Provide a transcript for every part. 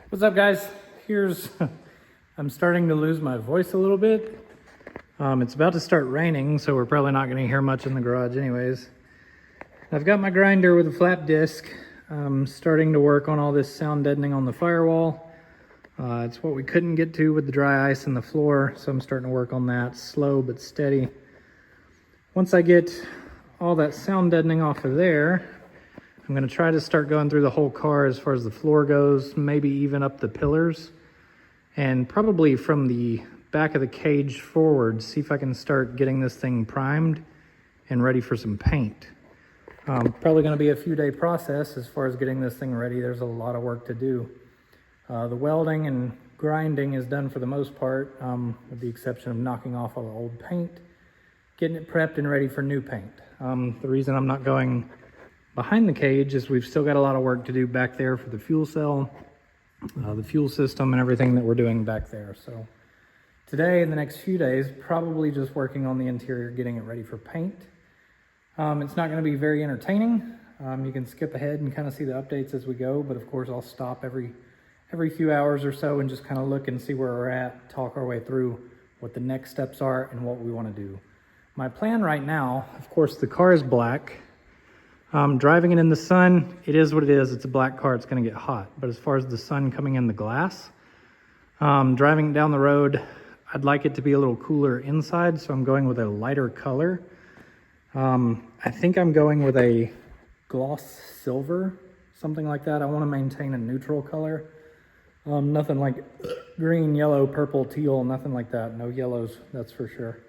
What's up, guys? I'm starting to lose my voice a little bit. It's about to start raining, so we're probably not gonna hear much in the garage anyways. I've got my grinder with a flat disc. I'm starting to work on all this sound deadening on the firewall. It's what we couldn't get to with the dry ice in the floor, so I'm starting to work on that slow but steady. Once I get all that sound deadening off of there, I'm going to try to start going through the whole car as far as the floor goes, maybe even up the pillars, and probably from the back of the cage forward, see if I can start getting this thing primed and ready for some paint. Probably going to be a few day process as far as getting this thing ready. There's a lot of work to do. The welding and grinding is done for the most part, with the exception of knocking off all the old paint, getting it prepped and ready for new paint. The reason I'm not going behind the cage is we've still got a lot of work to do back there for the fuel cell, the fuel system, and everything that we're doing back there. So today, in the next few days, probably just working on the interior, getting it ready for paint. It's not going to be very entertaining. You can skip ahead and kind of see the updates as we go, but of course I'll stop every few hours or so and just kind of look and see where we're at, talk our way through what the next steps are and what we want to do. My plan right now, of course, the car is black. Driving it in the sun, it is what it is. It's a black car, it's going to get hot. But as far as the sun coming in the glass, driving down the road, I'd like it to be a little cooler inside, so I'm going with a lighter color. I think I'm going with a gloss silver, something like that. I want to maintain a neutral color. Nothing like green, yellow, purple, teal, nothing like that. No yellows, that's for sure.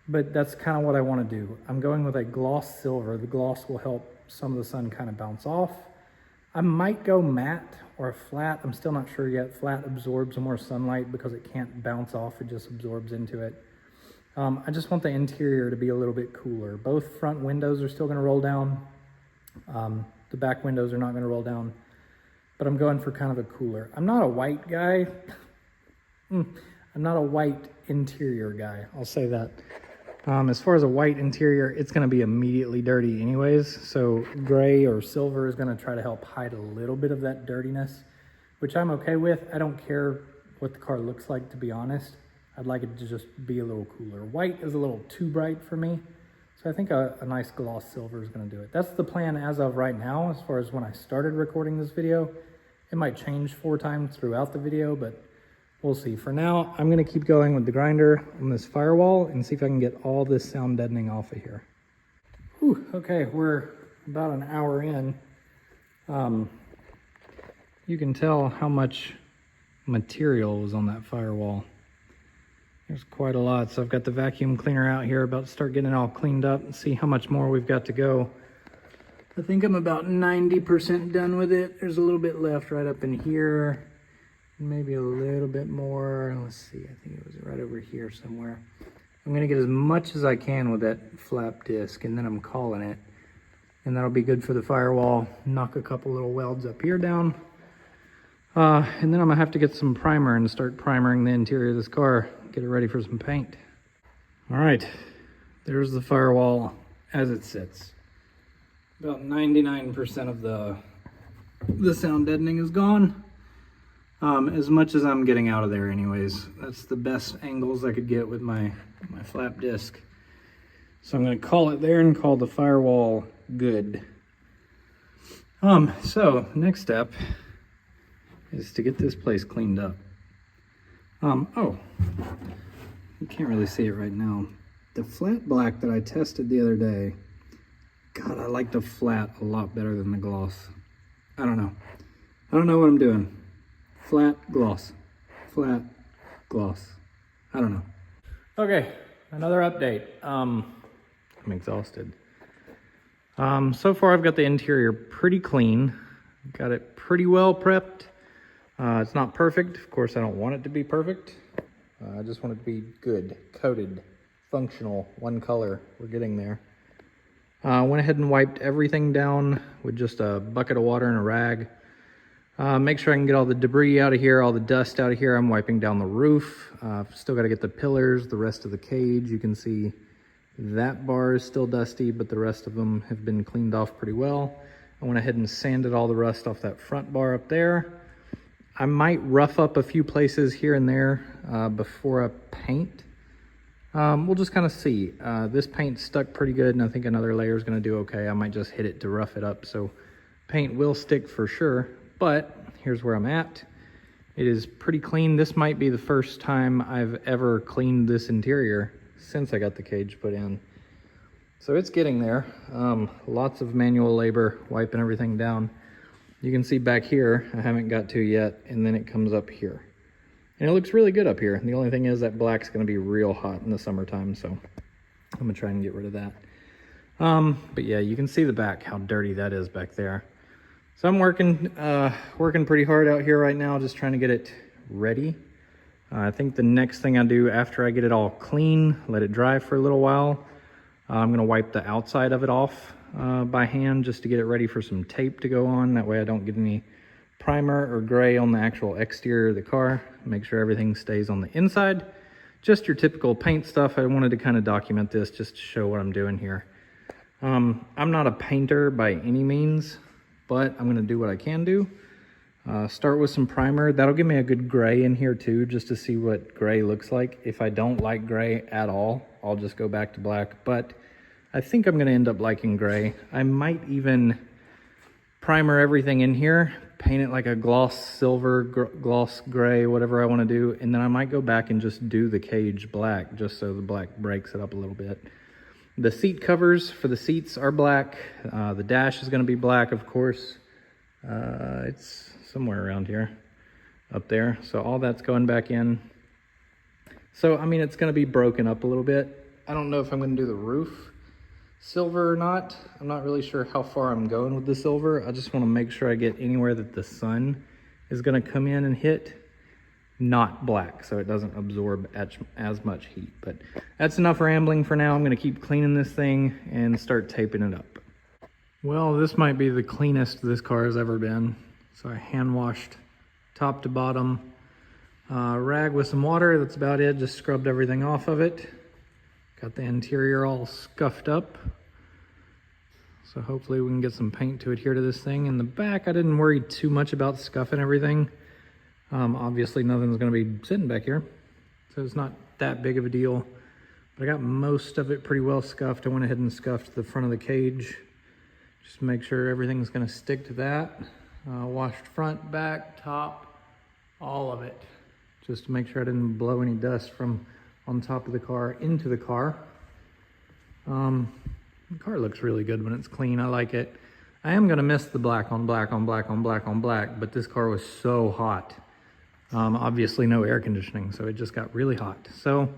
But that's kind of what I want to do. I'm going with a gloss silver. The gloss will help some of the sun kind of bounce off. I might go matte or flat. I'm still not sure yet. Flat absorbs more sunlight because it can't bounce off. It just absorbs into it. I just want the interior to be a little bit cooler. Both front windows are still going to roll down. The back windows are not going to roll down. But I'm going for kind of a cooler. I'm not a white guy. I'm not a white interior guy. I'll say that. As far as a white interior, it's going to be immediately dirty anyways. So gray or silver is going to try to help hide a little bit of that dirtiness, which I'm okay with. I don't care what the car looks like, to be honest. I'd like it to just be a little cooler. White is a little too bright for me. So I think a nice gloss silver is going to do it. That's the plan as of right now. As far as when I started recording this video, it might change 4 times throughout the video, but we'll see. For now, I'm going to keep going with the grinder on this firewall and see if I can get all this sound deadening off of here. Whew, okay, we're about an hour in. You can tell how much material was on that firewall. There's quite a lot. So I've got the vacuum cleaner out here, about to start getting it all cleaned up and see how much more we've got to go. I think I'm about 90% done with it. There's a little bit left right up in here. Maybe a little bit more. Let's see, I think it was right over here somewhere. I'm gonna get as much as I can with that flap disc, and then I'm calling it. And that'll be good for the firewall. Knock a couple little welds up here down. And then I'm gonna have to get some primer and start primering the interior of this car. Get it ready for some paint. All right, there's the firewall as it sits. About 99% of the sound deadening is gone. As much as I'm getting out of there anyways. That's the best angles I could get with my flap disc. So I'm going to call it there and call the firewall good. So next step is to get this place cleaned up. Oh, you can't really see it right now. The flat black that I tested the other day, God, I like the flat a lot better than the gloss. I don't know what I'm doing. Flat, gloss. Flat, gloss. I don't know. Okay, another update. I'm exhausted. So far I've got the interior pretty clean. Got it pretty well prepped. It's not perfect. Of course, I don't want it to be perfect. I just want it to be good, coated, functional, one color. We're getting there. Went ahead and wiped everything down with just a bucket of water and a rag. Make sure I can get all the debris out of here, all the dust out of here. I'm wiping down the roof. Still got to get the pillars, the rest of the cage. You can see that bar is still dusty, but the rest of them have been cleaned off pretty well. I went ahead and sanded all the rust off that front bar up there. I might rough up a few places here and there before I paint. We'll just kind of see. This paint stuck pretty good, and I think another layer is going to do okay. I might just hit it to rough it up, so paint will stick for sure. But here's where I'm at. It is pretty clean. This might be the first time I've ever cleaned this interior since I got the cage put in. So it's getting there. Lots of manual labor, wiping everything down. You can see back here, I haven't got to yet, and then it comes up here. And it looks really good up here. And the only thing is that black's gonna be real hot in the summertime, so I'm gonna try and get rid of that. But yeah, you can see the back, how dirty that is back there. So I'm working pretty hard out here right now, just trying to get it ready. I think the next thing I do after I get it all clean, let it dry for a little while, I'm gonna wipe the outside of it off by hand just to get it ready for some tape to go on. That way I don't get any primer or gray on the actual exterior of the car. Make sure everything stays on the inside. Just your typical paint stuff. I wanted to kind of document this just to show what I'm doing here. I'm not a painter by any means, but I'm gonna do what I can do. Start with some primer. That'll give me a good gray in here too, just to see what gray looks like. If I don't like gray at all, I'll just go back to black, but I think I'm gonna end up liking gray. I might even primer everything in here, paint it like a gloss silver, gloss gray, whatever I wanna do, and then I might go back and just do the cage black, just so the black breaks it up a little bit. The seat covers for the seats are black. The dash is gonna be black, of course. It's somewhere around here, up there. So all that's going back in. So, I mean, it's gonna be broken up a little bit. I don't know if I'm gonna do the roof silver or not. I'm not really sure how far I'm going with the silver. I just wanna make sure I get anywhere that the sun is gonna come in and hit, not black, so it doesn't absorb as much heat. But that's enough rambling for now. I'm gonna keep cleaning this thing and start taping it up. Well, this might be the cleanest this car has ever been. So I hand washed top to bottom. Rag with some water, that's about it. Just scrubbed everything off of it. Got the interior all scuffed up. So hopefully we can get some paint to adhere to this thing. In the back, I didn't worry too much about scuffing everything. Obviously nothing's gonna be sitting back here, so it's not that big of a deal. But I got most of it pretty well scuffed. I went ahead and scuffed the front of the cage, just to make sure everything's gonna stick to that. Washed front, back, top, all of it, just to make sure I didn't blow any dust from on top of the car into the car. The car looks really good when it's clean. I like it. I am gonna miss the black on black on black on black on black, but this car was so hot. Obviously no air conditioning, so it just got really hot. So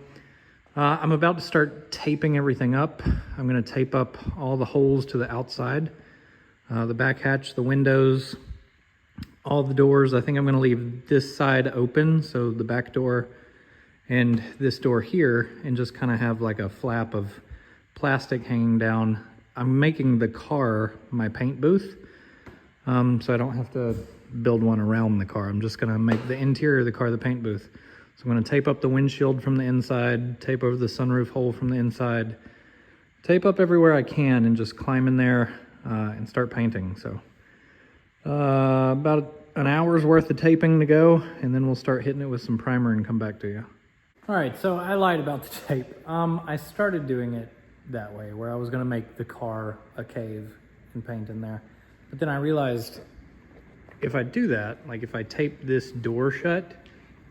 I'm about to start taping everything up. I'm gonna tape up all the holes to the outside, the back hatch, the windows, all the doors. I think I'm gonna leave this side open, so the back door and this door here, and just kind of have like a flap of plastic hanging down. I'm making the car my paint booth, so I don't have to build one around the car. I'm just gonna make the interior of the car the paint booth. So I'm gonna tape up the windshield from the inside, tape over the sunroof hole from the inside, tape up everywhere I can, and just climb in there and start painting. So about an hour's worth of taping to go, and then we'll start hitting it with some primer and come back to you. All right, so I lied about the tape. I started doing it that way, where I was gonna make the car a cave and paint in there. But then I realized if I do that, like if I tape this door shut,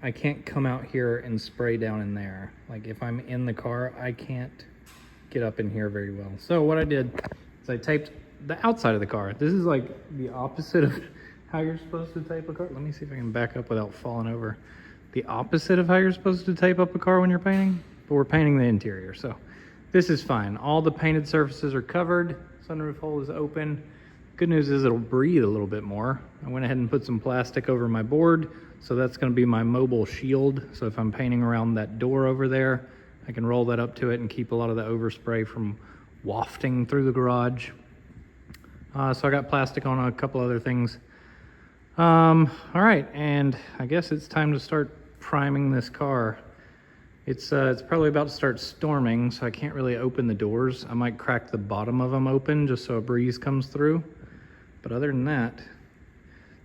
I can't come out here and spray down in there. Like if I'm in the car, I can't get up in here very well. So what I did is I taped the outside of the car. This is like the opposite of how you're supposed to tape a car. Let me see if I can back up without falling over. The opposite of how you're supposed to tape up a car when you're painting, but we're painting the interior, so this is fine. All the painted surfaces are covered, sunroof hole is open. Good news is it'll breathe a little bit more. I went ahead and put some plastic over my board, so that's gonna be my mobile shield. So if I'm painting around that door over there, I can roll that up to it and keep a lot of the overspray from wafting through the garage. So I got plastic on a couple other things. All right, and I guess it's time to start priming this car. It's probably about to start storming, so I can't really open the doors. I might crack the bottom of them open just so a breeze comes through. But other than that,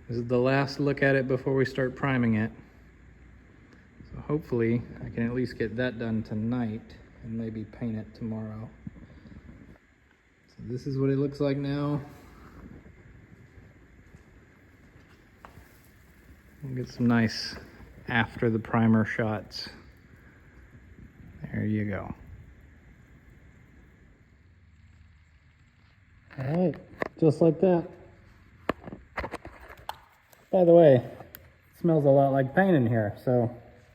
this is the last look at it before we start priming it. So hopefully I can at least get that done tonight and maybe paint it tomorrow. So this is what it looks like now. We'll get some nice after the primer shots. There you go. All right, just like that. By the way, it smells a lot like paint in here, so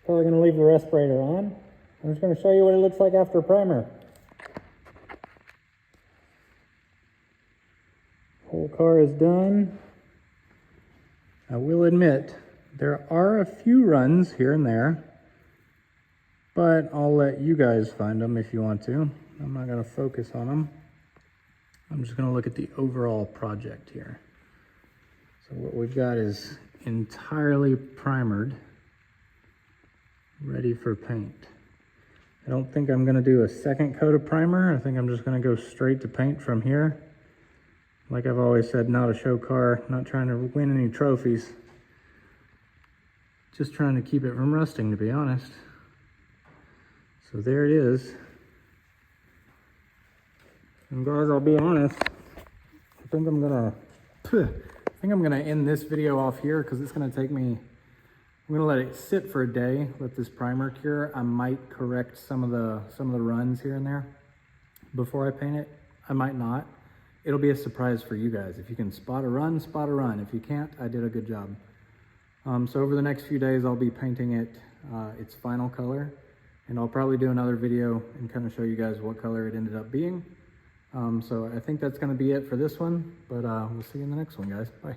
probably gonna leave the respirator on. I'm just gonna show you what it looks like after primer. Whole car is done. I will admit, there are a few runs here and there, but I'll let you guys find them if you want to. I'm not gonna focus on them. I'm just gonna look at the overall project here. So what we've got is entirely primered, ready for paint. I don't think I'm gonna do a second coat of primer. I think I'm just gonna go straight to paint from here. Like I've always said, not a show car, not trying to win any trophies. Just trying to keep it from rusting, to be honest. So there it is. And guys, I'll be honest, I think I'm gonna end this video off here because it's gonna take me, I'm gonna let it sit for a day, let this primer cure. I might correct some of the runs here and there before I paint it. I might not. It'll be a surprise for you guys. If you can spot a run, spot a run. If you can't, I did a good job. So over the next few days, I'll be painting it its final color, and I'll probably do another video and kind of show you guys what color it ended up being. So I think that's gonna be it for this one, but we'll see you in the next one, guys. Bye.